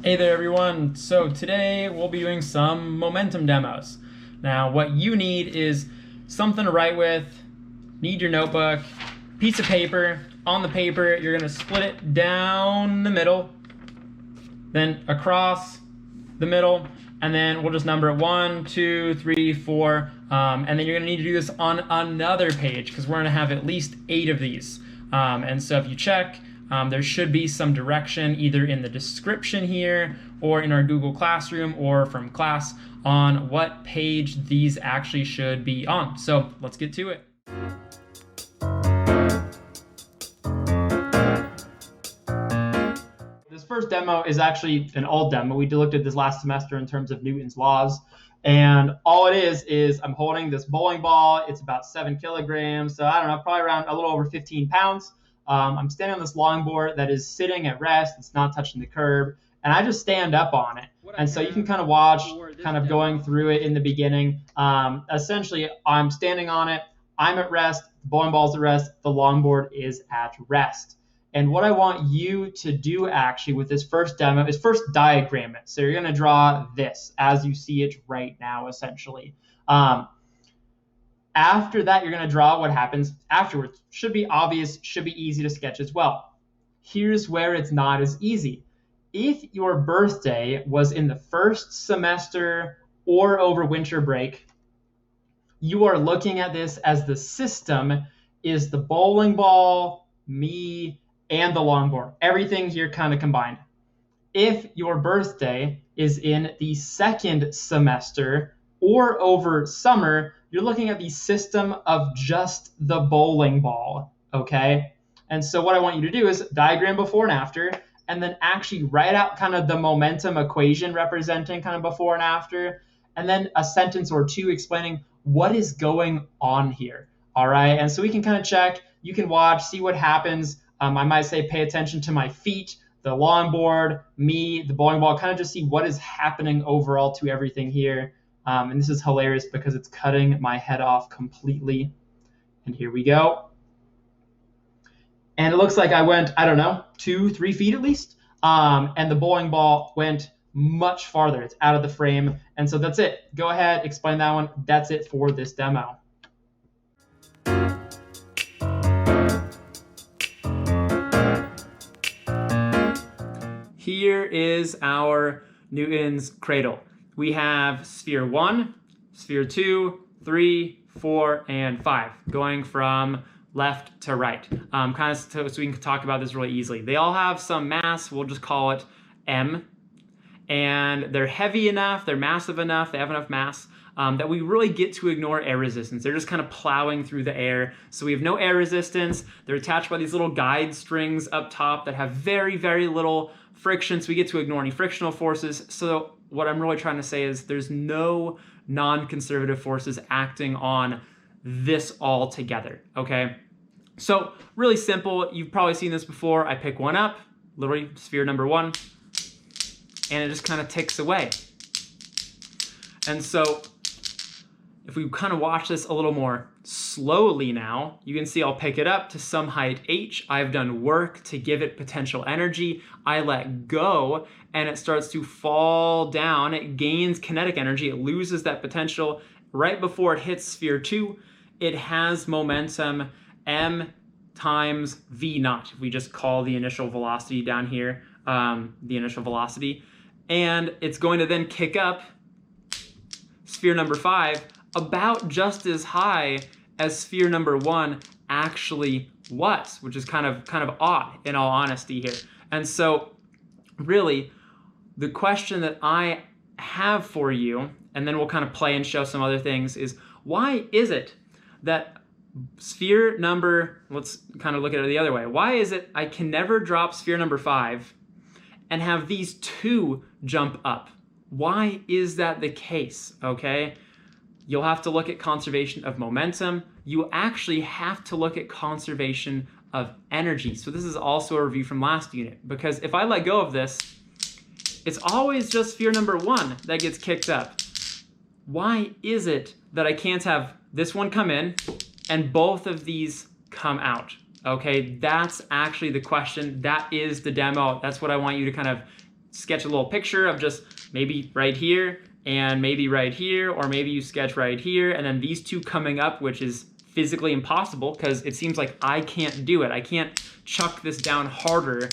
Hey there everyone, so today we'll be doing some momentum demos. Now what you need is something to write with, need your notebook, piece of paper. On the paper you're going to split it down the middle, then across the middle, and then we'll just number it 1, 2, 3, 4, and then you're going to need to do this on another page because we're going to have at least 8 of these. And so if you check, there should be some direction either in the description here or in our Google Classroom or from class on what page these actually should be on. So let's get to it. This first demo is actually an old demo. We looked at this last semester in terms of Newton's laws. And all it is I'm holding this bowling ball. It's about 7 kilograms. So I don't know, probably around a little over 15 pounds. I'm standing on this longboard that is sitting at rest. It's not touching the curb. And I just stand up on it. And so you can kind of watch kind of going through it in the beginning. Essentially, I'm standing on it. I'm at rest. The bowling ball's at rest. The longboard is at rest. And what I want you to do actually with this first demo is first diagram it. So you're going to draw this as you see it right now, essentially. After that, you're going to draw what happens afterwards. Should be obvious, should be easy to sketch as well. Here's where it's not as easy. If your birthday was in the first semester or over winter break, you are looking at this as the system is the bowling ball, me, and the longboard. Everything here kind of combined. If your birthday is in the second semester or over summer, you're looking at the system of just the bowling ball, okay? And so what I want you to do is diagram before and after, and then actually write out kind of the momentum equation representing kind of before and after, and then a sentence or two explaining what is going on here, all right? And so we can kind of check, you can watch, see what happens. I might say pay attention to my feet, the longboard, me, the bowling ball, kind of just see what is happening overall to everything here. And this is hilarious because it's cutting my head off completely. And here we go. And it looks like I went, I don't know, 2-3 feet at least. And the bowling ball went much farther. It's out of the frame. And so that's it. Go ahead, explain that one. That's it for this demo. Here is our Newton's cradle. We have sphere 1, sphere 2, 3, 4, and 5, going from left to right. Kind of so we can talk about this really easily. They all have some mass, we'll just call it M, and they're heavy enough, they're massive enough, they have enough mass that we really get to ignore air resistance. They're just kind of plowing through the air. So we have no air resistance. They're attached by these little guide strings up top that have very, very little friction, so we get to ignore any frictional forces. So what I'm really trying to say is there's no non-conservative forces acting on this all together, okay? So really simple, you've probably seen this before. I pick one up, literally sphere number 1, and it just kind of ticks away. And so if we kind of watch this a little more slowly now, you can see I'll pick it up to some height h. I've done work to give it potential energy. I let go and it starts to fall down. It gains kinetic energy. It loses that potential. Right before it hits sphere 2, it has momentum m times v naught. If we just call the initial velocity down here, the initial velocity. And it's going to then kick up sphere number 5 about just as high as sphere number 1 actually was, which is kind of odd in all honesty here. And so really the question that I have for you, and then we'll kind of play and show some other things, is why is it that sphere number, let's kind of look at it the other way. Why is it I can never drop sphere number 5 and have these two jump up? Why is that the case, okay? You'll have to look at conservation of momentum. You actually have to look at conservation of energy. So this is also a review from last unit, because if I let go of this, it's always just sphere number 1 that gets kicked up. Why is it that I can't have this one come in and both of these come out? Okay, that's actually the question. That is the demo. That's what I want you to kind of sketch a little picture of just maybe right here and maybe right here, or maybe you sketch right here and then these two coming up, which is physically impossible because it seems like I can't do it. I can't chuck this down harder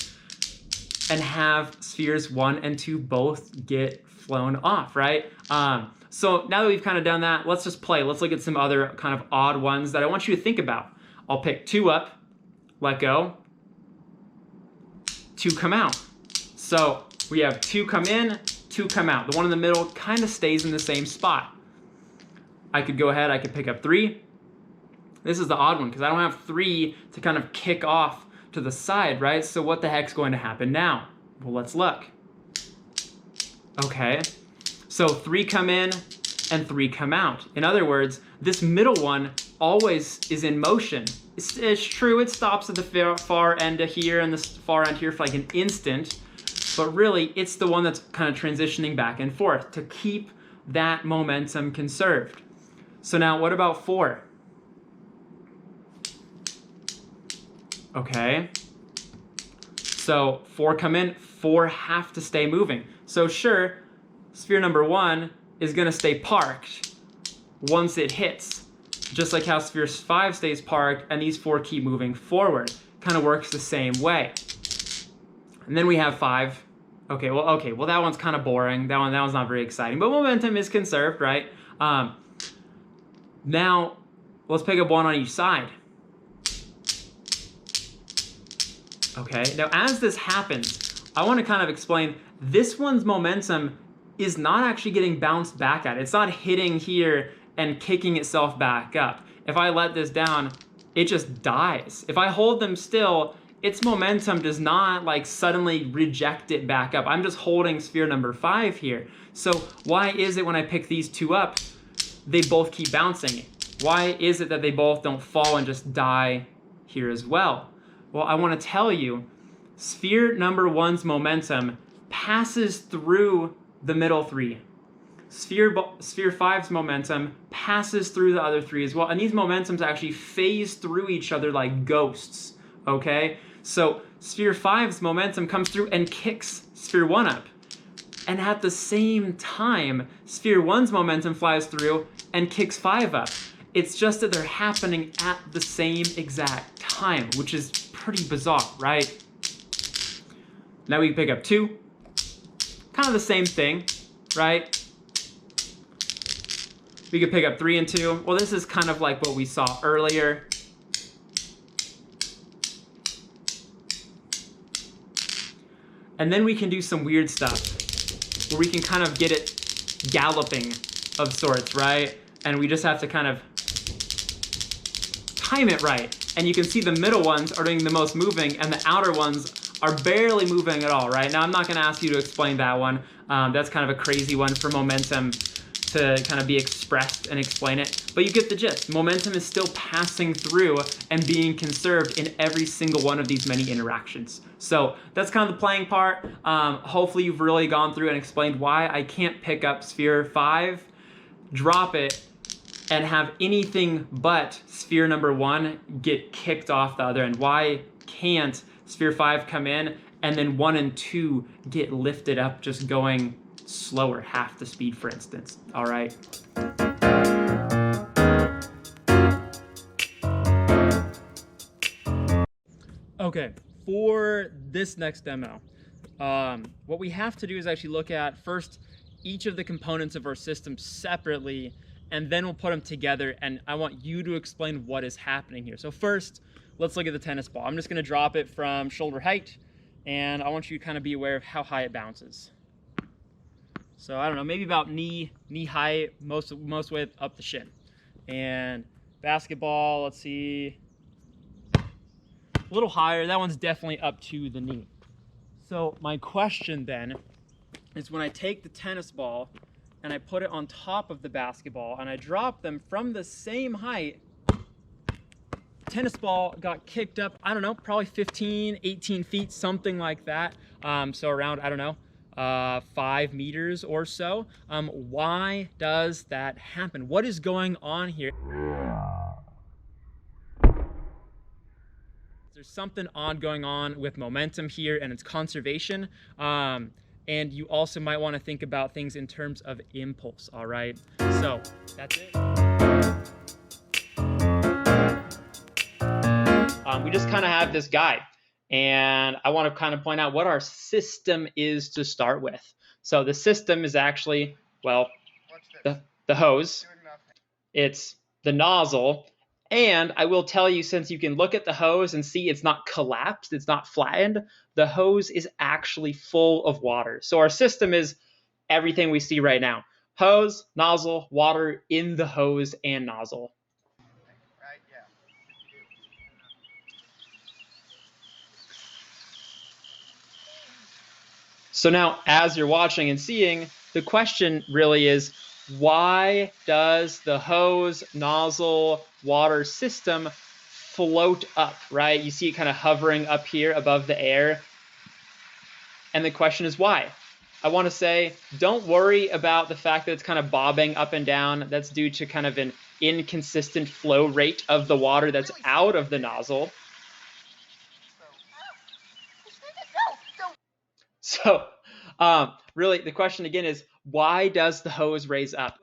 and have spheres 1 and 2 both get flown off, right? So now that we've kind of done that, let's just play. Let's look at some other kind of odd ones that I want you to think about. I'll pick 2 up, let go, 2 come out. So we have 2 come in, 2 come out. The one in the middle kind of stays in the same spot. I could go ahead, I could pick up 3. This is the odd one because I don't have 3 to kind of kick off to the side, right? So what the heck's going to happen now? Well, let's look. Okay, so 3 come in and 3 come out. In other words, this middle one always is in motion. It's true, it stops at the far end of here and the far end here for like an instant, but really it's the one that's kind of transitioning back and forth to keep that momentum conserved. So now what about 4? Okay, so 4 come in, 4 have to stay moving. So sure, sphere number 1 is gonna stay parked once it hits, just like how sphere 5 stays parked and these 4 keep moving forward. Kind of works the same way. And then we have 5. Okay, well that one's kind of boring. That one's not very exciting, but momentum is conserved, right? Now let's pick up 1 on each side. Okay, now as this happens, I want to kind of explain this one's momentum is not actually getting bounced back at. It's not hitting here and kicking itself back up. If I let this down, it just dies. If I hold them still, its momentum does not like suddenly reject it back up. I'm just holding sphere number 5 here. So why is it when I pick these 2 up, they both keep bouncing? Why is it that they both don't fall and just die here as well? Well, I want to tell you, sphere number 1's momentum passes through the middle 3. Sphere 5's momentum passes through the other 3 as well. And these momentums actually phase through each other like ghosts, okay? So sphere 5's momentum comes through and kicks sphere 1 up. And at the same time, sphere 1's momentum flies through and kicks 5 up. It's just that they're happening at the same exact time, which is pretty bizarre, right? Now we can pick up 2. Kind of the same thing, right? We could pick up 3 and 2. Well, this is kind of like what we saw earlier. And then we can do some weird stuff where we can kind of get it galloping of sorts, right? And we just have to kind of time it right. And you can see the middle ones are doing the most moving and the outer ones are barely moving at all, right? Now, I'm not gonna ask you to explain that one. That's kind of a crazy one for momentum to kind of be expressed and explain it. But you get the gist. Momentum is still passing through and being conserved in every single one of these many interactions. So that's kind of the playing part. Hopefully you've really gone through and explained why I can't pick up sphere 5, drop it, and have anything but sphere number 1 get kicked off the other end. Why can't sphere 5 come in and then 1 and 2 get lifted up just going slower, half the speed, for instance? All right. Okay, for this next demo, what we have to do is actually look at first each of the components of our system separately, and then we'll put them together, and I want you to explain what is happening here. So first, let's look at the tennis ball. I'm just gonna drop it from shoulder height, and I want you to kind of be aware of how high it bounces. So I don't know, maybe about knee height, most way up the shin. And basketball, let's see, a little higher. That one's definitely up to the knee. So my question then is, when I take the tennis ball and I put it on top of the basketball and I drop them from the same height, tennis ball got kicked up, I don't know, probably 15, 18 feet, something like that. So around, I don't know, 5 meters or so. Why does that happen? What is going on here? There's something odd going on with momentum here and its conservation. And you also might want to think about things in terms of impulse, all right? So that's it. We just kind of have this guide, and I want to kind of point out what our system is to start with. So the system is actually, well, the hose, it's the nozzle, and I will tell you, since you can look at the hose and see it's not collapsed, it's not flattened, the hose is actually full of water. So our system is everything we see right now. Hose, nozzle, water in the hose and nozzle. Right, yeah. So now, as you're watching and seeing, the question really is, why does the hose, nozzle, water system float up, right? You see it kind of hovering up here above the air. And the question is why? I want to say, don't worry about the fact that it's kind of bobbing up and down. That's due to kind of an inconsistent flow rate of the water that's out of the nozzle. So really, the question again is, why does the hose raise up?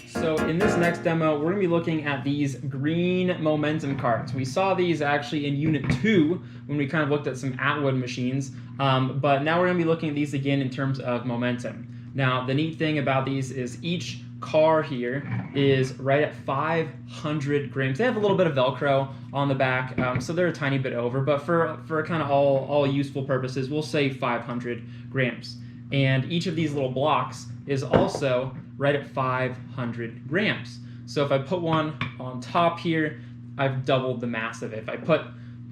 So in this next demo, we're going to be looking at these green momentum carts. We saw these actually in Unit 2 when we kind of looked at some Atwood machines, but now we're going to be looking at these again in terms of momentum. Now, the neat thing about these is each car here is right at 500 grams. They have a little bit of Velcro on the back, so they're a tiny bit over, but for kind of all useful purposes, we'll say 500 grams. And each of these little blocks is also right at 500 grams. So if I put one on top here, I've doubled the mass of it. If I put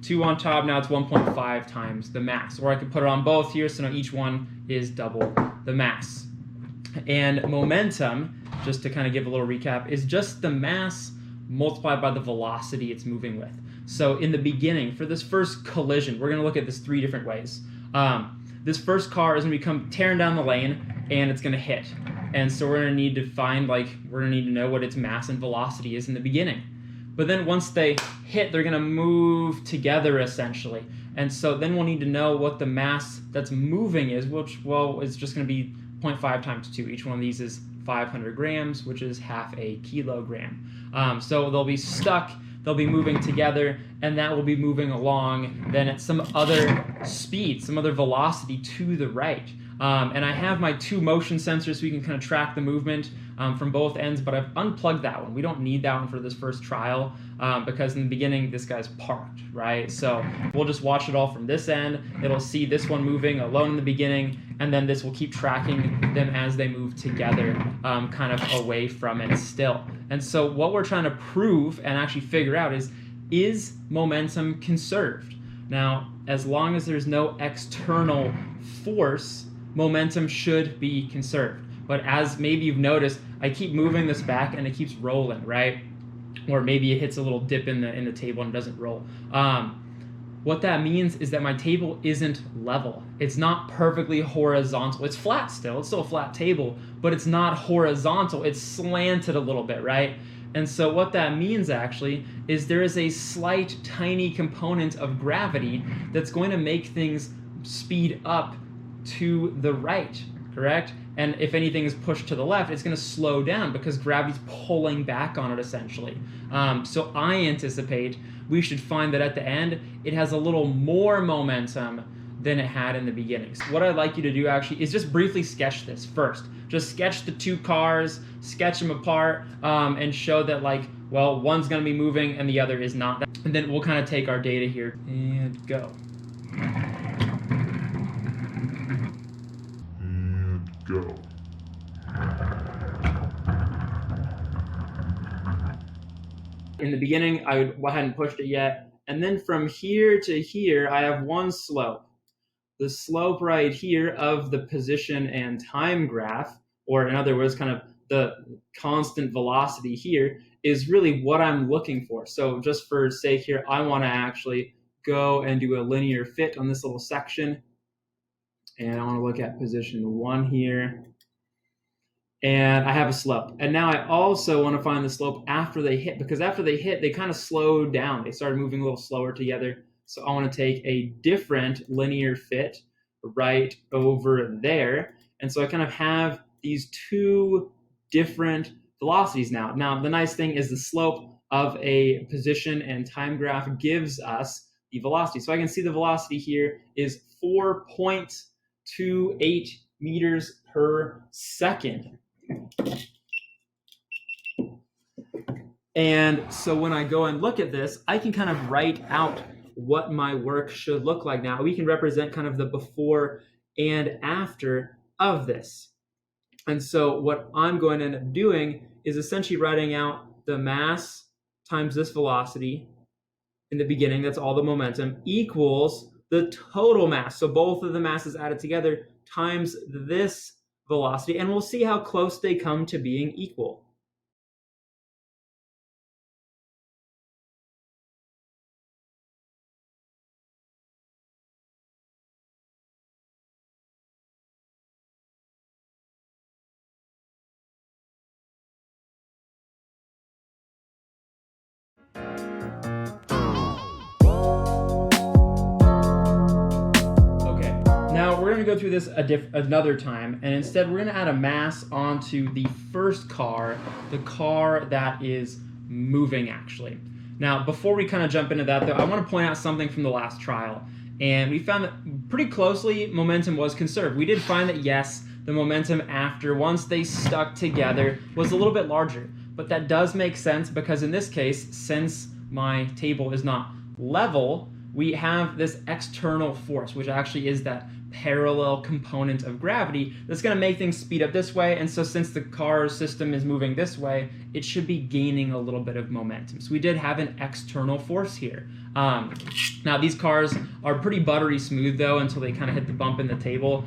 two on top, now it's 1.5 times the mass. Or I could put it on both here, so now each one is double the mass. And momentum, just to kind of give a little recap, is just the mass multiplied by the velocity it's moving with. So in the beginning, for this first collision, we're going to look at this 3 different ways. This first car is going to come tearing down the lane, and it's going to hit. And so we're going to need to find, we're going to need to know what its mass and velocity is in the beginning. But then once they hit, they're going to move together, essentially. And so then we'll need to know what the mass that's moving is, which, well, is just going to be 0.5 times 2. Each one of these is 500 grams, which is half a kilogram. So they'll be stuck, they'll be moving together, and that will be moving along then at some other speed, some other velocity to the right. And I have my 2 motion sensors so we can kind of track the movement from both ends, but I've unplugged that one. We don't need that one for this first trial because in the beginning, this guy's parked, right? So we'll just watch it all from this end. It'll see this one moving alone in the beginning, and then this will keep tracking them as they move together, kind of away from it still. And so what we're trying to prove and actually figure out is momentum conserved? Now, as long as there's no external force, momentum should be conserved. But as maybe you've noticed, I keep moving this back and it keeps rolling, right? Or maybe it hits a little dip in the table and doesn't roll. What that means is that my table isn't level. It's not perfectly horizontal. It's flat still. It's still a flat table, but it's not horizontal. It's slanted a little bit, right? And so what that means actually is there is a slight, tiny component of gravity that's going to make things speed up to the right, correct? And if anything is pushed to the left, it's going to slow down because gravity's pulling back on it essentially. So I anticipate we should find that at the end, it has a little more momentum than it had in the beginning. So what I'd like you to do actually is just briefly sketch this first. Just sketch the 2 cars, sketch them apart, and show that well, one's going to be moving and the other is not. And then we'll kind of take our data here and go. Go. In the beginning, I hadn't pushed it yet. And then from here to here, I have one slope. The slope right here of the position and time graph, or in other words, kind of the constant velocity here, is really what I'm looking for. So just for sake here, I want to actually go and do a linear fit on this little section. And I want to look at position 1 here. and I have a slope. And now I also want to find the slope after they hit, because after they hit, they kind of slowed down. They started moving a little slower together. So I want to take a different linear fit right over there. And so I kind of have these two different velocities now. Now, the nice thing is the slope of a position and time graph gives us the velocity. So I can see the velocity here is 4.28 meters per second. And so when I go and look at this, I can kind of write out what my work should look like now. We can represent kind of the before and after of this. And so what I'm going to end up doing is essentially writing out the mass times this velocity in the beginning, that's all the momentum, equals the total mass. So both of the masses added together times this velocity, and we'll see how close they come to being equal. Now we're going to go through this another time, and instead we're going to add a mass onto the first car, the car that is moving actually. Now before we kind of jump into that though, I want to point out something from the last trial. And we found that pretty closely momentum was conserved. We did find that yes, the momentum after, once they stuck together, was a little bit larger. But that does make sense because in this case, since my table is not level, we have this external force, which actually is that parallel component of gravity that's going to make things speed up this way. And so since the car system is moving this way, it should be gaining a little bit of momentum. So we did have an external force here. Now these cars are pretty buttery smooth though until they kind of hit the bump in the table,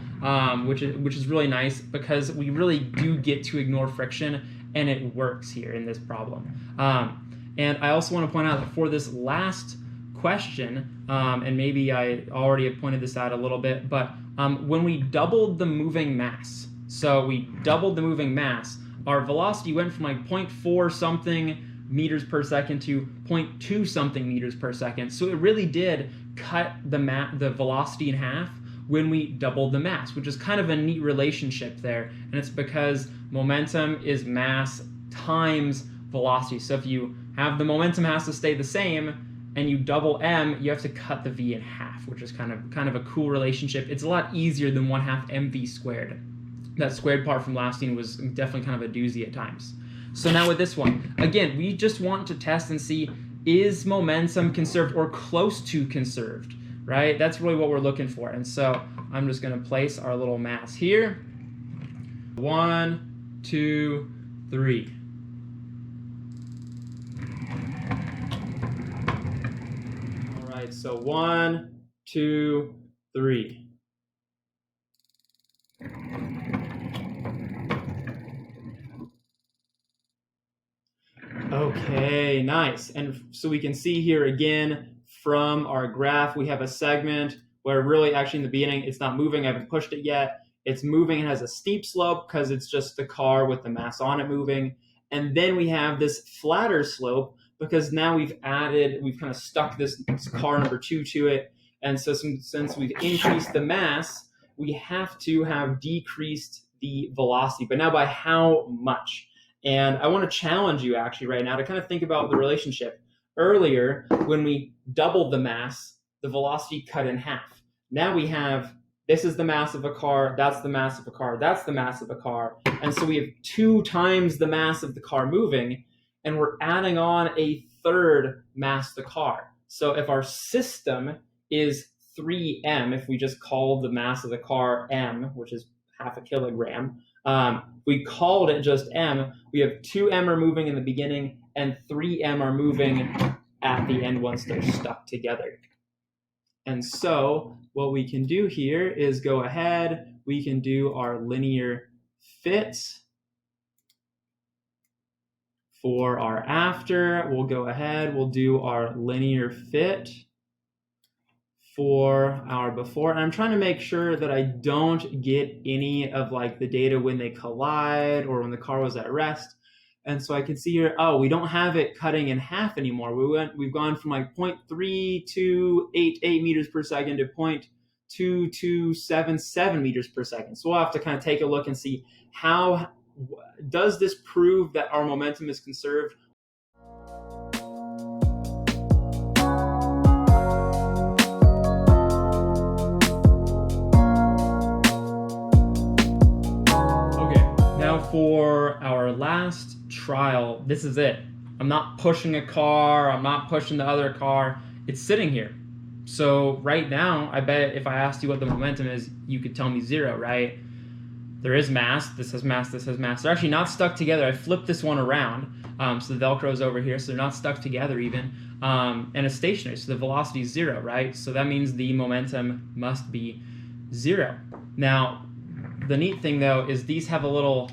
which is really nice because we really do get to ignore friction, and it works here in this problem. And I also want to point out that for this last question, and maybe I already have pointed this out a little bit, but when we doubled the moving mass, so we doubled the moving mass, our velocity went from like 0.4 something meters per second to 0.2 something meters per second. So it really did cut the velocity in half when we doubled the mass, which is kind of a neat relationship there. And it's because momentum is mass times velocity. So if you have the momentum has to stay the same and you double m, you have to cut the v in half, which is kind of a cool relationship. It's a lot easier than 1/2 mv squared. That squared part from lasting was definitely kind of a doozy at times. So now with this one, again, we just want to test and see, is momentum conserved or close to conserved, right? That's really what we're looking for. And so I'm just going to place our little mass here. 1, 2, 3. All right, so 1, 2, 3. Okay, nice. And so we can see here again from our graph, we have a segment where really actually in the beginning, it's not moving. I haven't pushed it yet. It's moving. It has a steep slope because it's just the car with the mass on it moving. And then we have this flatter slope because now we've kind of stuck this car number 2 to it. And so since we've increased the mass, we have to have decreased the velocity. But now by how much? And I want to challenge you actually right now to kind of think about the relationship. Earlier, when we doubled the mass, the velocity cut in half. Now we have, this is the mass of a car, that's the mass of a car, that's the mass of a car. And so we have 2 times the mass of the car moving, and we're adding on a third mass of the car. So if our system is 3m, if we just call the mass of the car m, which is 1/2 kilogram, we called it just m, we have 2m are moving in the beginning and 3m are moving at the end once they're stuck together. And so what we can do here is go ahead, we can do our linear fit for our after. We'll go ahead, we'll do our linear fit for our before. And I'm trying to make sure that I don't get any of like the data when they collide or when the car was at rest. And so I can see here, oh, we don't have it cutting in half anymore. We've gone from like 0.3288 meters per second to 0.2277 meters per second. So we'll have to kind of take a look and see how does this prove that our momentum is conserved. For our last trial, this is it. I'm not pushing a car, I'm not pushing the other car, it's sitting here. So right now, I bet if I asked you what the momentum is, you could tell me 0, right? There is mass, this has mass, this has mass. They're actually not stuck together. I flipped this one around, so the Velcro is over here, so they're not stuck together even. And it's stationary, so the velocity is 0, right? So that means the momentum must be 0. Now, the neat thing though is these have a little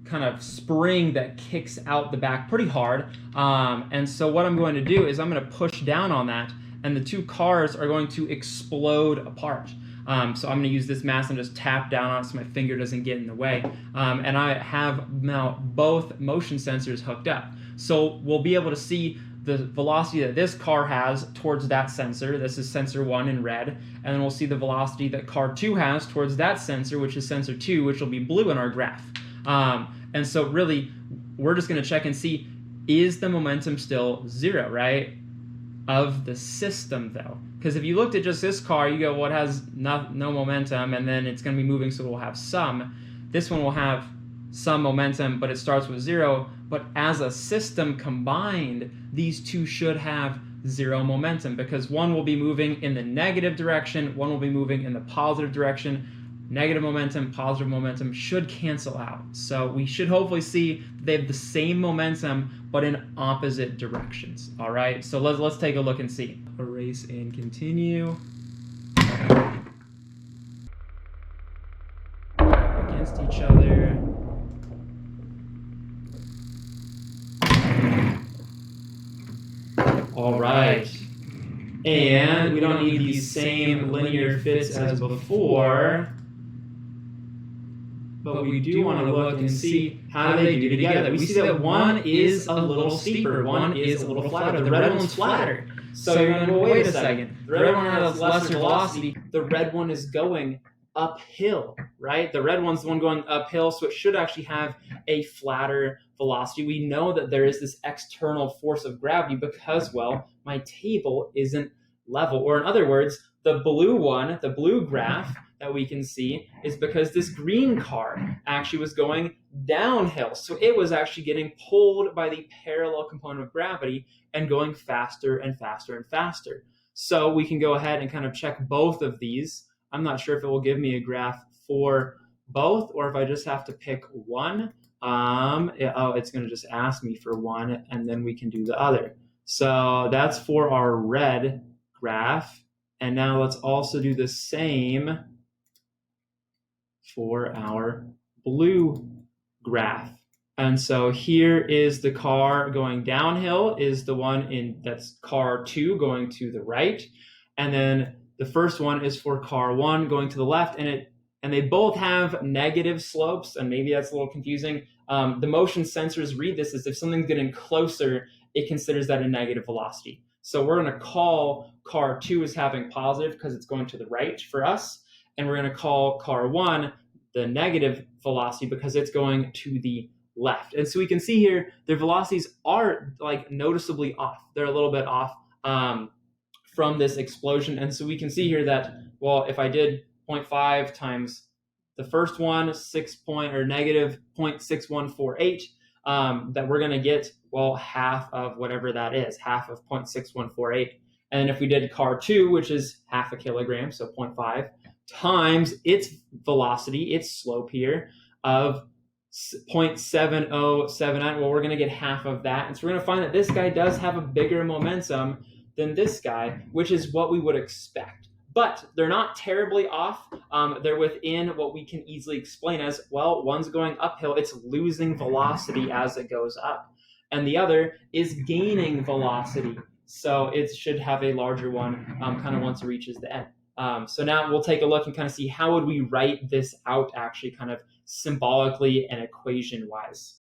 kind of spring that kicks out the back pretty hard. And so what I'm going to do is I'm going to push down on that, and the two cars are going to explode apart. So I'm going to use this mass and just tap down on it so my finger doesn't get in the way. And I have now both motion sensors hooked up. So we'll be able to see the velocity that this car has towards that sensor. This is sensor 1 in red. And then we'll see the velocity that car 2 has towards that sensor, which is sensor 2, which will be blue in our graph. And so really, we're just going to check and see, is the momentum still 0, right? Of the system, though. Because if you looked at just this car, you go, well, it has no momentum, and then it's going to be moving, so it will have some. This one will have some momentum, but it starts with 0. But as a system combined, these two should have 0 momentum, because one will be moving in the negative direction, one will be moving in the positive direction. Negative momentum, positive momentum should cancel out. So we should hopefully see they have the same momentum, but in opposite directions. All right, so let's take a look and see. Erase and continue. Against each other. All right. And we don't need these same linear fits as before. But we do want to look and see how they do together. We see that one is a little steeper, one is a little flatter. The red one's flatter. So you're going to go, wait a second. The red one has lesser velocity. The red one is going uphill, right? The red one's the one going uphill, so it should actually have a flatter velocity. We know that there is this external force of gravity because, well, my table isn't level. Or in other words, the blue one, the blue graph, that we can see is because this green car actually was going downhill. So it was actually getting pulled by the parallel component of gravity and going faster and faster and faster. So we can go ahead and kind of check both of these. I'm not sure if it will give me a graph for both or if I just have to pick one. It's going to just ask me for one and then we can do the other. So that's for our red graph. And now let's also do the same for our blue graph. And so here is the car going downhill, is the one that's car 2 going to the right. And then the first one is for car 1 going to the left, and they both have negative slopes, and maybe that's a little confusing. The motion sensors read this as if something's getting closer, it considers that a negative velocity. So we're going to call car 2 as having positive because it's going to the right for us. And we're going to call car 1 the negative velocity because it's going to the left. And so we can see here, their velocities are like noticeably off. They're a little bit off from this explosion. And so we can see here that, well, if I did 0.5 times the first one, negative 0.6148, that we're going to get, well, half of whatever that is, half of 0.6148. And if we did car 2, which is half a kilogram, so 0.5, times its velocity, its slope here of 0.7079, well, we're going to get half of that. And so we're going to find that this guy does have a bigger momentum than this guy, which is what we would expect. But they're not terribly off. They're within what we can easily explain as, well, one's going uphill, it's losing velocity as it goes up. And the other is gaining velocity So it should have a larger one kind of once it reaches the end. So now we'll take a look and kind of see how would we write this out actually kind of symbolically and equation wise.